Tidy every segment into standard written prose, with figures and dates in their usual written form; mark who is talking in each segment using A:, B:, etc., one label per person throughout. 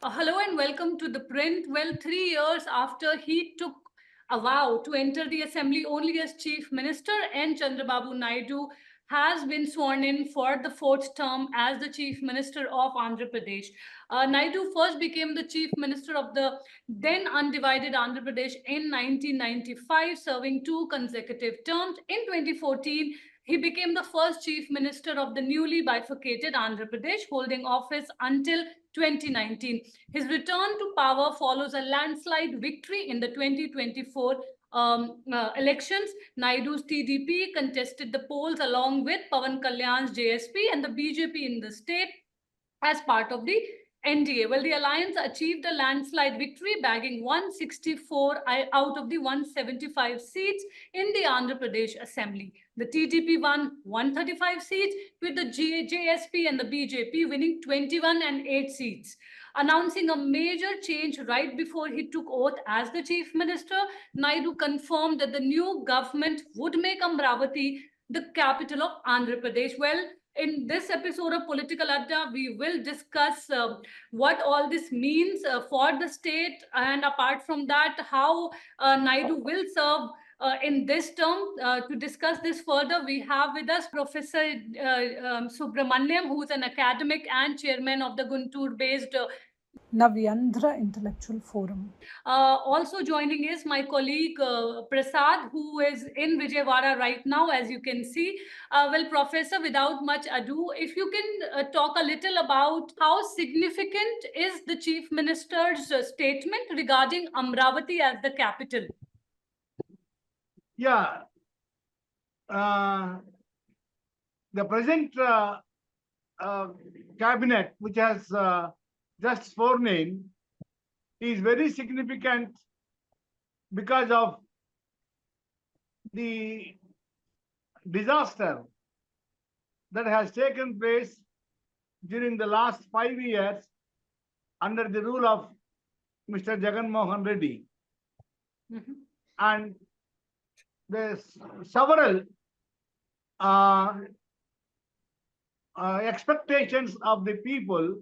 A: Hello and welcome to ThePrint. Well, 3 years after he took a vow to enter the assembly only as Chief Minister, N. Chandrababu Naidu has been sworn in for the fourth term as the Chief Minister of Andhra Pradesh. Naidu first became the Chief Minister of the then undivided Andhra Pradesh in 1995, serving 2 consecutive terms. In 2014, he became the first Chief Minister of the newly bifurcated Andhra Pradesh, holding office until 2019. His return to power follows a landslide victory in the 2024 elections. Naidu's TDP contested the polls along with Pawan Kalyan's JSP and the BJP in the state as part of the NDA. Well, the alliance achieved a landslide victory, bagging 164 out of the 175 seats in the Andhra Pradesh Assembly. The TDP won 135 seats, with the JSP and the BJP winning 21 and 8 seats. Announcing a major change right before he took oath as the Chief Minister, Naidu confirmed that the new government would make Amaravati the capital of Andhra Pradesh. Well, in this episode of Political Adda, we will discuss what all this means for the state, and apart from that, how Naidu will serve in this term. To discuss this further, we have with us Professor Subramaniam, who is an academic and chairman of the Guntur-based
B: Navyandhra Intellectual Forum.
A: Also joining is my colleague Prasad, who is in Vijayawada right now, as you can see. Well, Professor, without much ado, if you can talk a little about how significant is the Chief Minister's statement regarding Amaravati as the capital?
C: Yeah. The present cabinet, which has just sworn in, is very significant because of the disaster that has taken place during the last 5 years under the rule of Mr. Jagan Mohan Reddy.
A: Mm-hmm.
C: And there's several expectations of the people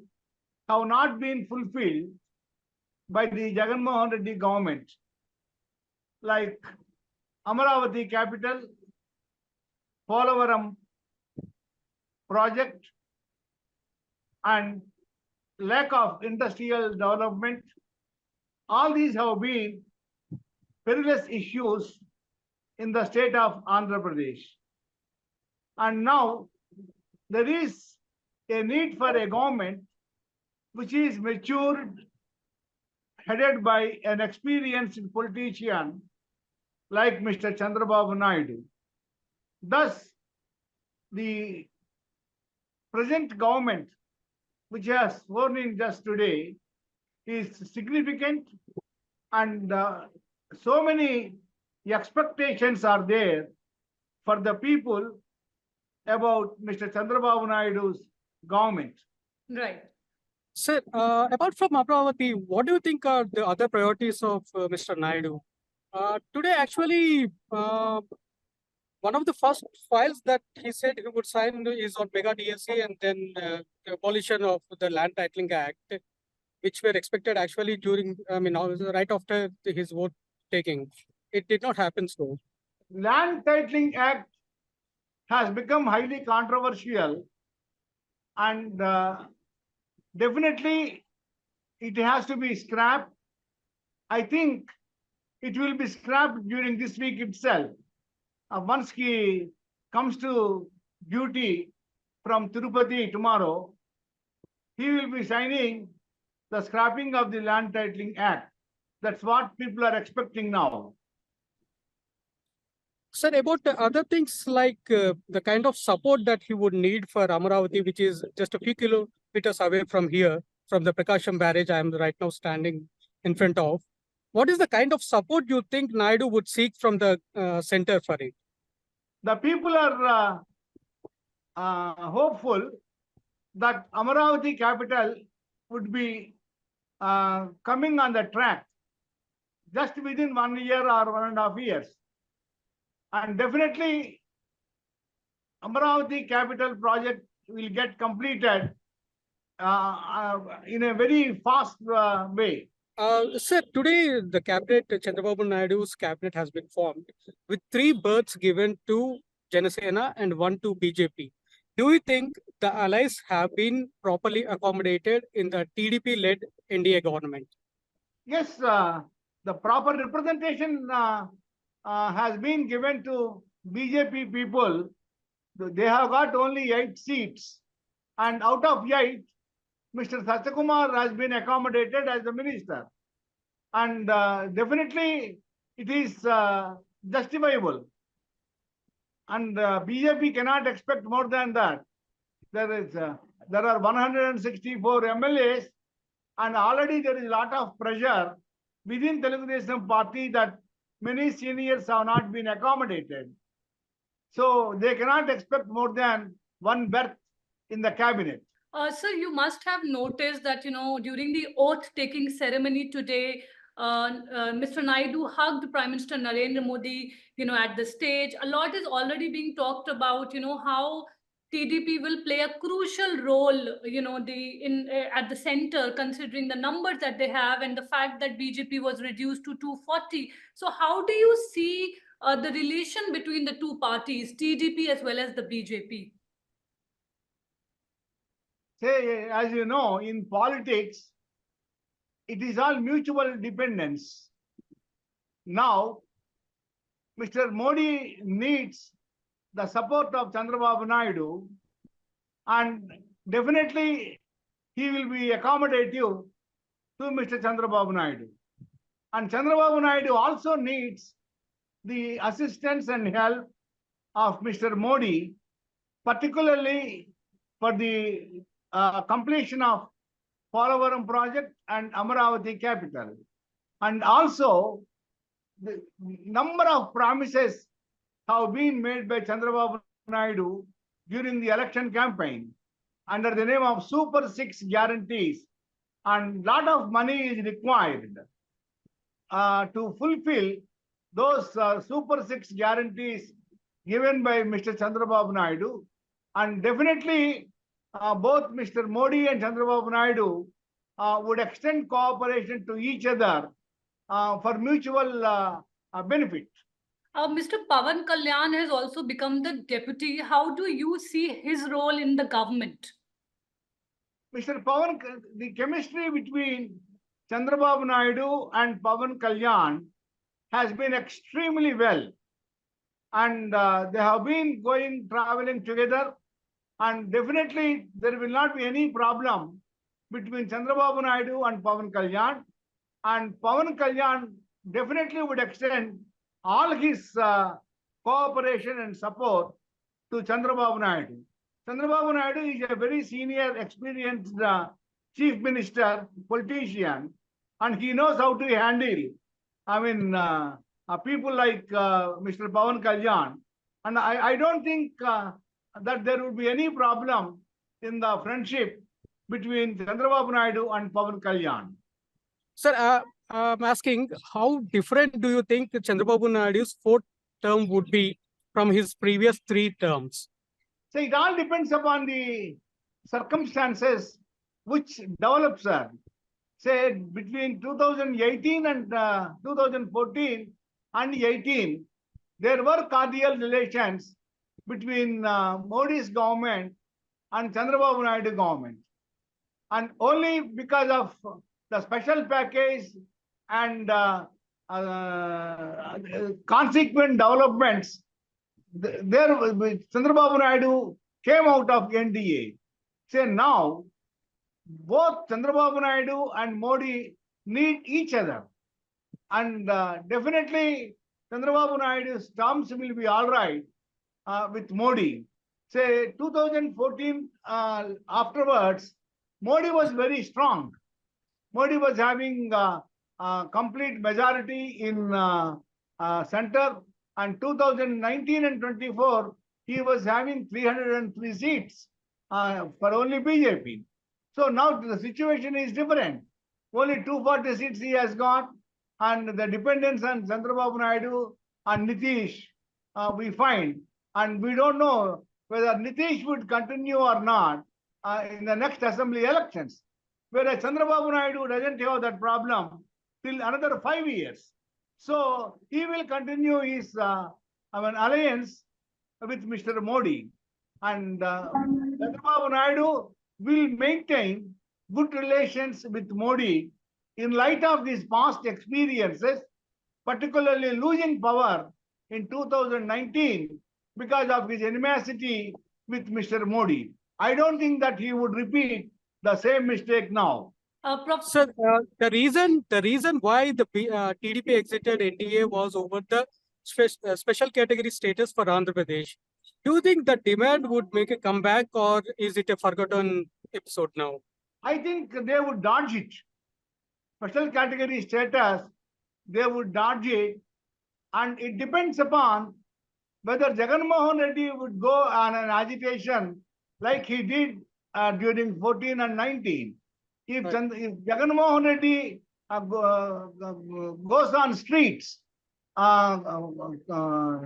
C: have not been fulfilled by the Jagan Mohan Reddy government, like Amaravati capital, Polavaram project, and lack of industrial development. All these have been perilous issues in the state of Andhra Pradesh. And now there is a need for a government which is matured, headed by an experienced politician like Mr. Chandrababu Naidu. Thus, the present government, which has sworn in just today, is significant, and so many expectations are there for the people about Mr. Chandrababu Naidu's government.
A: Right.
D: Sir, apart from Amaravati, what do you think are the other priorities of Mr. Naidu? Today, actually, one of the first files that he said he would sign is on Mega DSC and then the abolition of the Land Titling Act, which were expected actually during, right after his vote taking. It did not happen so.
C: Land Titling Act has become highly controversial, and definitely it has to be scrapped. I think it will be scrapped during this week itself. Once he comes to duty from Tirupati tomorrow, he will be signing the scrapping of the Land Titling Act. That's what people are expecting now.
D: Sir, about the other things like the kind of support that he would need for Amaravati, which is just a few kilometers away from here, from the Prakasham barrage I am right now standing in front of. What is the kind of support you think Naidu would seek from the center for it?
C: The people are hopeful that Amaravati capital would be coming on the track just within 1 year or 1.5 years. And definitely Amaravati capital project will get completed in a very fast way.
D: Sir, today the cabinet, Chandrababu Naidu's cabinet has been formed with 3 berths given to Janasena and 1 to BJP. Do you think the allies have been properly accommodated in the TDP-led NDA government?
C: Yes, the proper representation has been given to BJP people. They have got only 8 seats, and out of 8, Mr. Satyakumar has been accommodated as the minister, and definitely it is justifiable. And BJP cannot expect more than that. There are 164 MLAs, and already there is a lot of pressure within Telugu Desam party that many seniors have not been accommodated. So they cannot expect more than 1 berth in the cabinet.
A: Sir, you must have noticed that, during the oath-taking ceremony today, Mr. Naidu hugged Prime Minister Narendra Modi, at the stage. A lot is already being talked about, how TDP will play a crucial role, at the center, considering the numbers that they have and the fact that BJP was reduced to 240. So how do you see the relation between the two parties, TDP as well as the BJP?
C: Say, as you know, in politics, it is all mutual dependence. Now, Mr. Modi needs the support of Chandrababu Naidu, and definitely he will be accommodative to Mr. Chandrababu Naidu. And Chandrababu Naidu also needs the assistance and help of Mr. Modi, particularly for the completion of Polavaram project and Amaravati capital. And also, the number of promises have been made by Chandrababu Naidu during the election campaign under the name of Super 6 guarantees, and lot of money is required to fulfill those Super 6 guarantees given by Mr. Chandrababu Naidu. And definitely both Mr. Modi and Chandrababu Naidu would extend cooperation to each other for mutual benefit.
A: Mr. Pawan Kalyan has also become the deputy. How do you see his role in the government?
C: Mr. Pawan, the chemistry between Chandrababu Naidu and Pawan Kalyan has been extremely well. And they have been traveling together. And definitely there will not be any problem between Chandrababu Naidu and Pawan Kalyan. And Pawan Kalyan definitely would extend all his cooperation and support to Chandrababu Naidu. Chandrababu Naidu is a very senior, experienced chief minister, politician, and he knows how to handle, people like Mr. Pawan Kalyan. And I don't think that there would be any problem in the friendship between Chandrababu Naidu and Pawan Kalyan.
D: Sir, I'm asking, how different do you think Chandrababu Naidu's 4th term would be from his previous 3 terms?
C: So it all depends upon the circumstances which develop, sir. Say between 2018 and 2014 and 18, there were cordial relations between Modi's government and Chandrababu Naidu government. And only because of the special package and consequent developments, Chandrababu Naidu came out of NDA. Say now, both Chandrababu Naidu and Modi need each other. And definitely Chandrababu Naidu's terms will be all right with Modi. Say 2014 afterwards, Modi was very strong. Modi was having complete majority in center, and 2019 and 24, he was having 303 seats for only BJP. So now the situation is different. Only 240 seats he has got, and the dependence on Chandrababu Naidu and Nitish we find. And we don't know whether Nitish would continue or not. in the next assembly elections. Whereas Chandrababu Naidu doesn't have that problem till another 5 years. So he will continue his alliance with Mr. Modi. And Chandrababu Naidu will maintain good relations with Modi in light of these past experiences, particularly losing power in 2019 because of his animosity with Mr. Modi. I don't think that he would repeat the same mistake now.
D: Sir, the reason why the TDP exited NDA was over the special category status for Andhra Pradesh. Do you think the demand would make a comeback, or is it a forgotten episode now?
C: I think they would dodge it. Special category status, they would dodge it, and it depends upon whether Jagan Mohan Reddy would go on an agitation like he did during 14 and 19. If Jagan Mohan Reddy goes on streets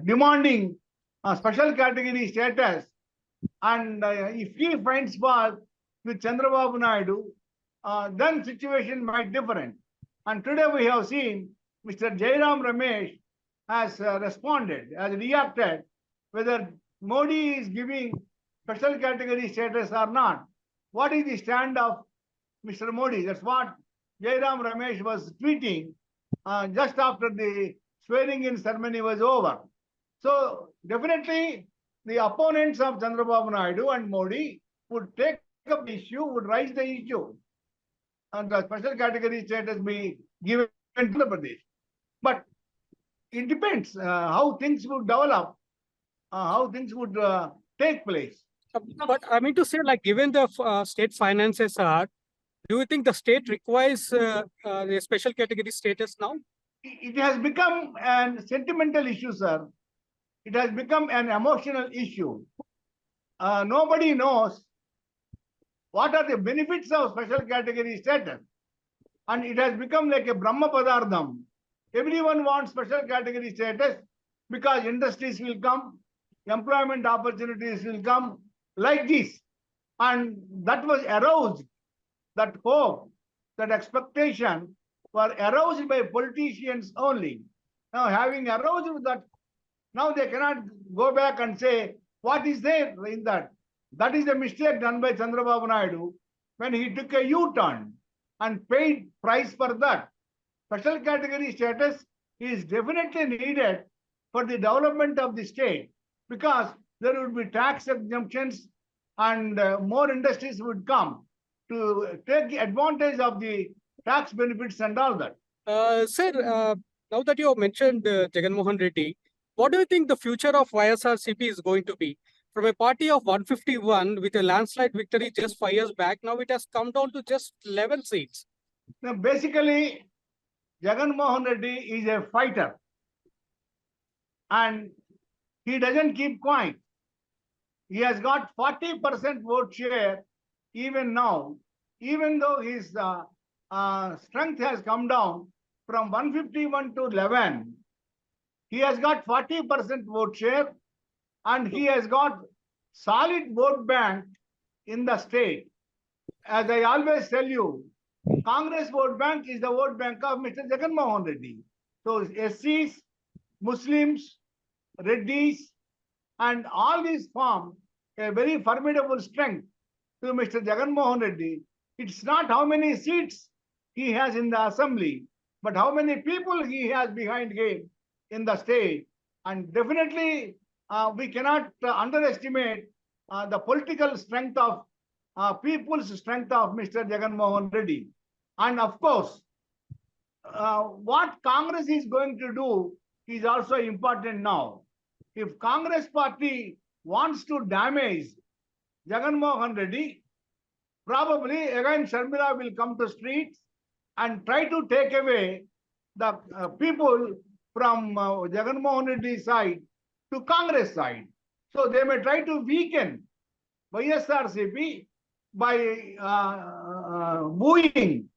C: demanding a special category status, and if he finds fault with Chandrababu Naidu, then situation might be different. And today we have seen Mr. Jairam Ramesh has responded, has reacted, whether Modi is giving special category status or not. What is the stand of Mr. Modi? That's what Jairam Ramesh was tweeting just after the swearing-in ceremony was over. So definitely the opponents of Chandrababu Naidu and Modi would take up the issue, would raise the issue, and the special category status be given to Andhra Pradesh. But it depends how things would develop, how things would take place.
D: But I mean to say, like, given the state finances are, do you think the state requires a special category status now?
C: It has become a sentimental issue, sir. It has become an emotional issue. Nobody knows what are the benefits of special category status. And it has become like a Brahma Padardham. Everyone wants special category status because industries will come, employment opportunities will come like this. And that was aroused, that hope, that expectation were aroused by politicians only. Now, having aroused that, now they cannot go back and say, what is there in that? That is the mistake done by Chandrababu Naidu when he took a U-turn and paid price for that. Special category status is definitely needed for the development of the state because there would be tax exemptions and more industries would come to take advantage of the tax benefits and all that.
D: Sir, now that you have mentioned Jagan Mohan Reddy, what do you think the future of YSRCP is going to be? From a party of 151 with a landslide victory just 5 years back, now it has come down to just 11 seats.
C: Now, basically, Jagan Mohan Reddy is a fighter and he doesn't keep quiet. He has got 40% vote share even now, even though his strength has come down from 151 to 11. He has got 40% vote share and he has got solid vote bank in the state. As I always tell you, Congress vote bank is the vote bank of Mr. Jagan Mohan Reddy. So SCs, Muslims, Reddys, and all these form a very formidable strength to Mr. Jagan Mohan Reddy. It's not how many seats he has in the assembly, but how many people he has behind him in the state. And definitely, we cannot underestimate the political strength of people's strength of Mr. Jagan Mohan Reddy. And of course, what Congress is going to do is also important now. If Congress party wants to damage Jagan Mohan Reddy, probably again Sharmila will come to streets and try to take away the people from Jagan Mohan Reddy's side to Congress side. So they may try to weaken YSRCP by booing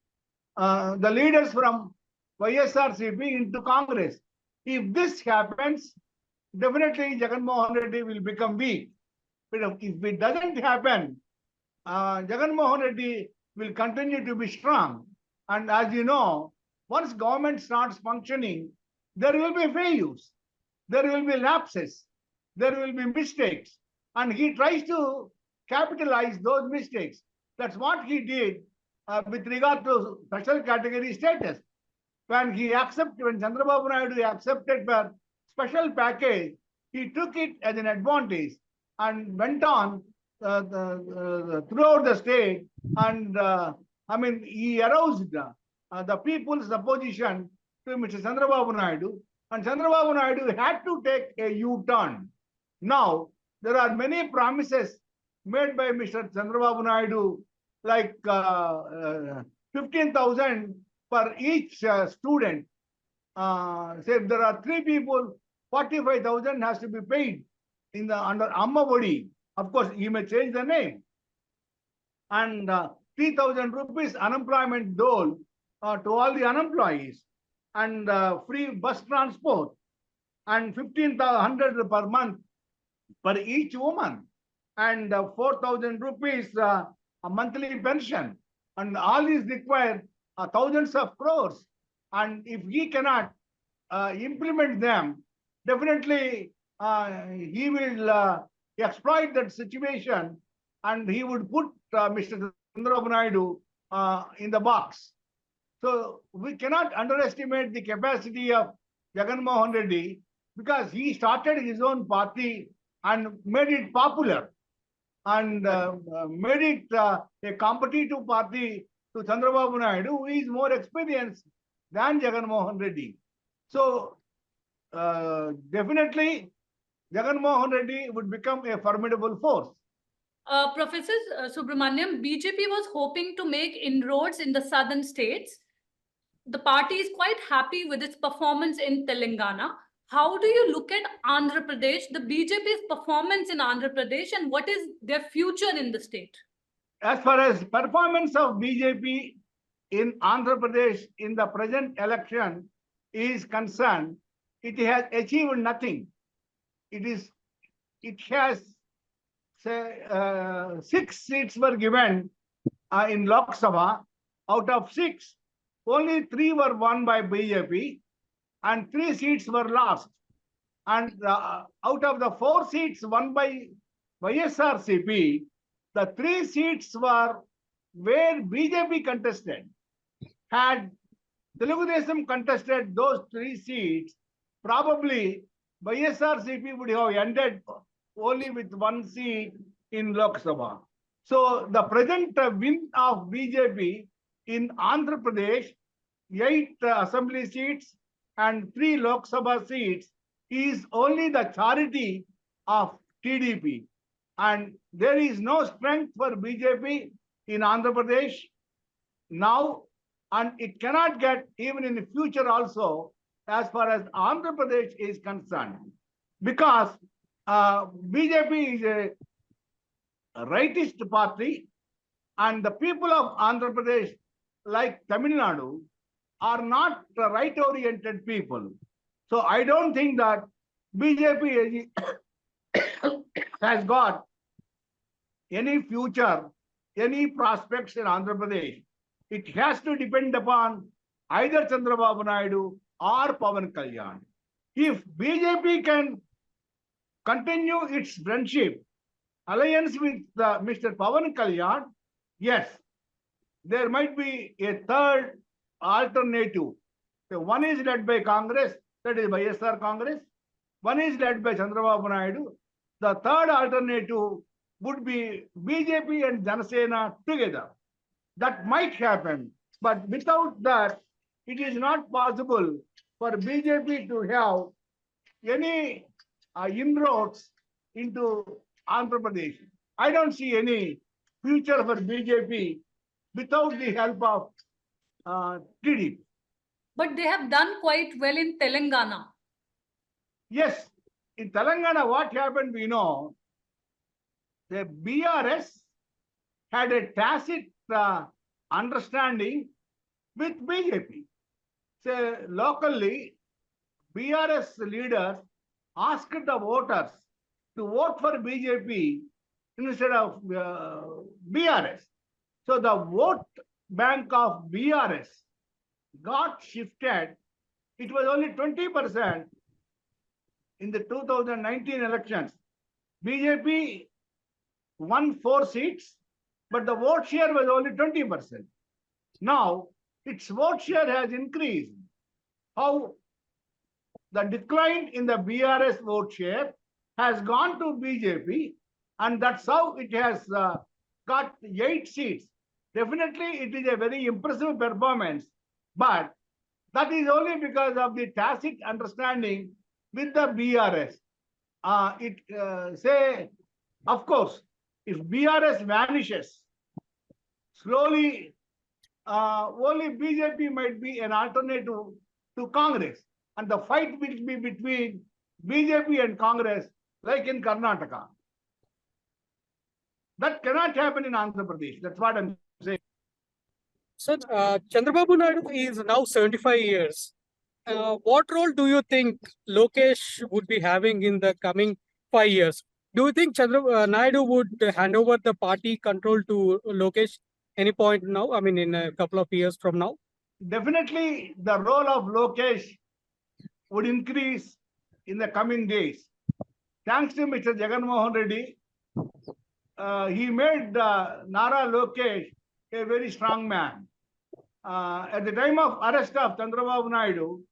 C: the leaders from YSRCP into Congress. If this happens, definitely Jagan Mohan Reddy will become weak. But if it doesn't happen, Jagan Mohan Reddy will continue to be strong. And as you know, once government starts functioning, there will be failures, there will be lapses, there will be mistakes. And he tries to capitalize those mistakes. That's what he did with regard to special category status. When Chandrababu Naidu accepted the special package, he took it as an advantage and went on throughout the state, and he aroused the people's opposition to Mr. Chandrababu Naidu, and Chandrababu Naidu had to take a U-turn. Now, there are many promises made by Mr. Chandrababu Naidu, like 15,000 for each student. Say if there are 3 people, 45,000 has to be paid under Amaravati. Of course, he may change the name. And 3,000 rupees unemployment dole to all the unemployees, and free bus transport, and 1,500 per month for each woman, and 4,000 rupees a monthly pension. And all these require thousands of crores. And if he cannot implement them, definitely he will exploit that situation, and he would put Mr. Chandrababu Naidu in the box. So we cannot underestimate the capacity of Jagan Mohan Reddy, because he started his own party and made it popular, and made it a competitive party to Chandrababu Naidu, who is more experienced than Jagan Mohan Reddy. So definitely Jagan Mohan Reddy would become a formidable force.
A: Professor Subramaniam, BJP was hoping to make inroads in the southern states. The party is quite happy with its performance in Telangana. How do you look at Andhra Pradesh, the BJP's performance in Andhra Pradesh, and what is their future in the state?
C: As far as performance of BJP in Andhra Pradesh in the present election is concerned, it has achieved nothing. It has, say, 6 seats were given in Lok Sabha. Out of 6, only 3 were won by BJP, and 3 seats were lost. And out of the 4 seats won by YSRCP, the 3 seats were where BJP contested. Had Telugu Desam contested those 3 seats, probably YSRCP would have ended only with 1 seat in Lok Sabha. So the present win of BJP in Andhra Pradesh, 8 assembly seats and 3 Lok Sabha seats, is only the charity of TDP. And there is no strength for BJP in Andhra Pradesh now, and it cannot get even in the future also, as far as Andhra Pradesh is concerned, because BJP is a rightist party, and the people of Andhra Pradesh, like Tamil Nadu, are not right-oriented people. So I don't think that BJP has got any future, any prospects in Andhra Pradesh. It has to depend upon either Chandrababu Naidu or Pawan Kalyan. If BJP can continue its friendship, alliance with Mr. Pawan Kalyan, yes, there might be a third alternative. So one is led by Congress, that is YSR Congress. One is led by Chandrababu Naidu. The third alternative would be BJP and Janasena together. That might happen, but without that, it is not possible for BJP to have any inroads into Andhra Pradesh. I don't see any future for BJP without the help of TDP.
A: But they have done quite well in Telangana.
C: Yes, in Telangana, what happened, we know. The BRS had a tacit understanding with BJP. So locally, BRS leaders asked the voters to vote for BJP instead of BRS. So the vote bank of BRS got shifted. It was only 20% in the 2019 elections. BJP won 4 seats, but the vote share was only 20%. Now, its vote share has increased. How the decline in the BRS vote share has gone to BJP, and that's how it has got 8 seats. Definitely, it is a very impressive performance, but that is only because of the tacit understanding with the BRS. Of course, if BRS vanishes, slowly, only BJP might be an alternative to Congress. And the fight will be between BJP and Congress, like in Karnataka. That cannot happen in Andhra Pradesh. That's what I'm saying.
D: Sir, Chandrababu Naidu is now 75 years. What role do you think Lokesh would be having in the coming 5 years? Do you think Naidu would hand over the party control to Lokesh any point now? I mean, in a couple of years from now?
C: Definitely, the role of Lokesh would increase in the coming days. Thanks to Mr. Jagan Mohan Reddy, he made Nara Lokesh a very strong man. At the time of arrest of Chandrababu Naidu,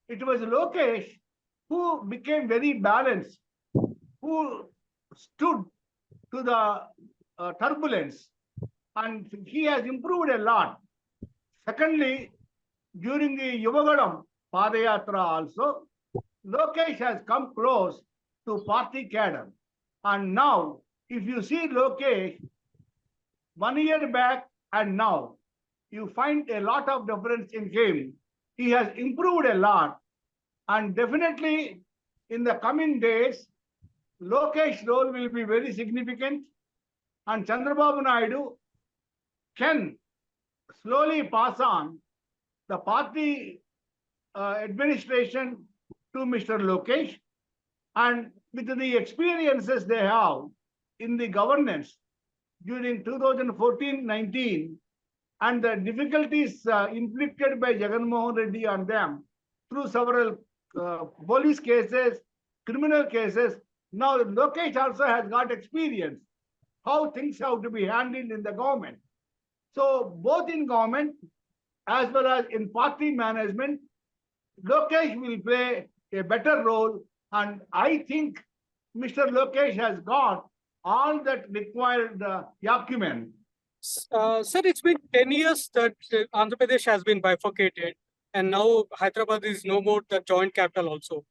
C: it was Lokesh who became very balanced, who stood to the turbulence, and he has improved a lot. Secondly, during the Yuvagadam Padayatra also, Lokesh has come close to party cadre. And now, if you see Lokesh 1 year back and now, you find a lot of difference in him. He has improved a lot. And definitely, in the coming days, Lokesh's role will be very significant. And Chandrababu Naidu can slowly pass on the party administration to Mr. Lokesh. And with the experiences they have in the governance during 2014-19 and the difficulties inflicted by Jagan Mohan Reddy on them through several police cases, criminal cases, now Lokesh also has got experience how things have to be handled in the government. So both in government as well as in party management, Lokesh will play a better role, and I think Mr. Lokesh has got all that required acumen.
D: Sir, it's been 10 years that Andhra Pradesh has been bifurcated, and now Hyderabad is no more the joint capital also.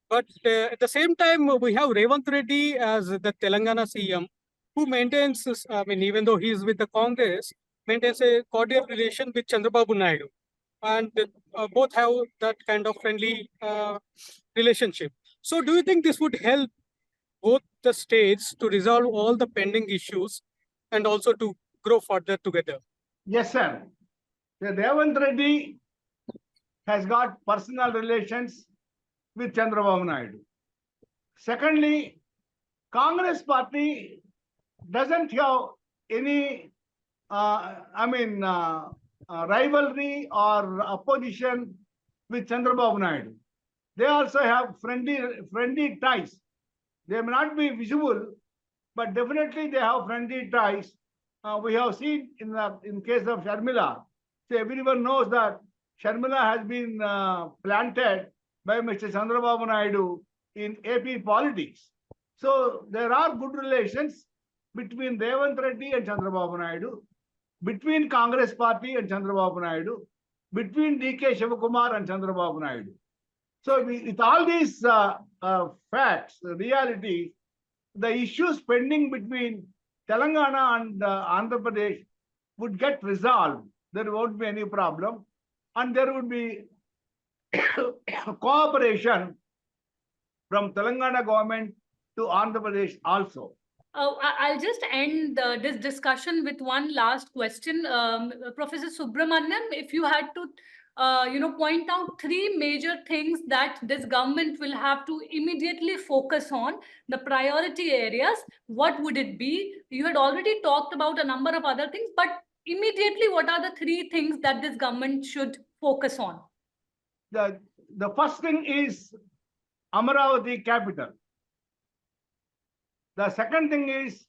D: But at the same time, we have Revant Reddy as the Telangana CM, who maintains, I mean, even though he is with the Congress, maintains a cordial relation with Chandrababu Naidu. And both have that kind of friendly relationship. So do you think this would help both the states to resolve all the pending issues and also to grow further together?
C: Yes, sir. The Revant Reddy has got personal relations with Chandrababu Naidu. Secondly, Congress party doesn't have any, rivalry or opposition with Chandrababu Naidu. They also have friendly ties. They may not be visible, but definitely they have friendly ties. We have seen in case of Sharmila. So everyone knows that Sharmila has been planted by Mr. Chandrababu Naidu in AP politics. So there are good relations between Revant Reddy and Chandrababu Naidu, between Congress party and Chandrababu Naidu, between D.K. Shivakumar and Chandrababu Naidu. So with all these facts, reality, the issues pending between Telangana and Andhra Pradesh would get resolved. There won't be any problem. And there would be cooperation from Telangana government to Andhra Pradesh also.
A: I'll just end this discussion with one last question. Professor Subramaniam, if you had to point out three major things that this government will have to immediately focus on, the priority areas, what would it be? You had already talked about a number of other things, but immediately, what are the three things that this government should focus on?
C: The first thing is Amaravati capital. The second thing is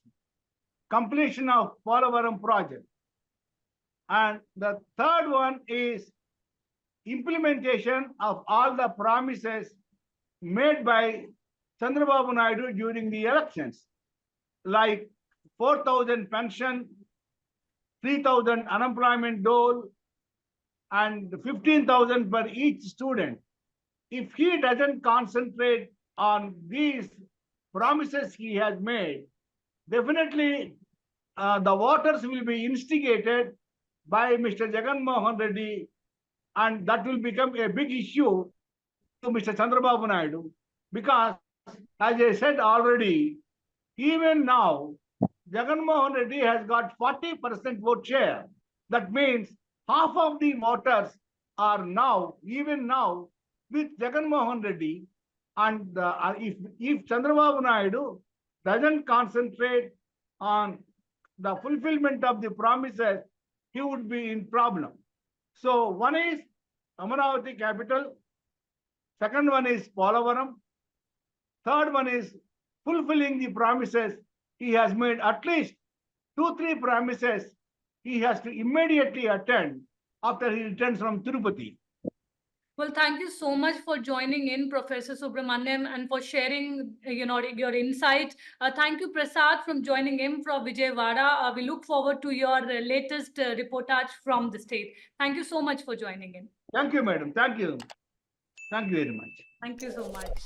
C: completion of Polavaram project. And the third one is implementation of all the promises made by Chandrababu Naidu during the elections, like 4,000 pension, 3,000 unemployment dole, and 15,000 per each student. If he doesn't concentrate on these promises he has made, definitely the voters will be instigated by Mr. Jagan Mohan Reddy, and that will become a big issue to Mr. Chandrababu Naidu, because, as I said already, even now, Jagan Mohan Reddy has got 40% vote share. That means half of the voters are now, even now, with Jagan Mohan Reddy. And if Chandrababu Naidu doesn't concentrate on the fulfillment of the promises, he would be in problem. So one is Amaravati capital, second one is Polavaram, third one is fulfilling the promises he has made. At least 2-3 promises he has to immediately attend after he returns from Tirupati.
A: Well, thank you so much for joining in, Professor Subramaniam, and for sharing, your insight. Thank you, Prasad, from joining in from Vijayawada. We look forward to your latest reportage from the state. Thank you so much for joining in.
C: Thank you, madam. Thank you. Thank you very much.
A: Thank you so much.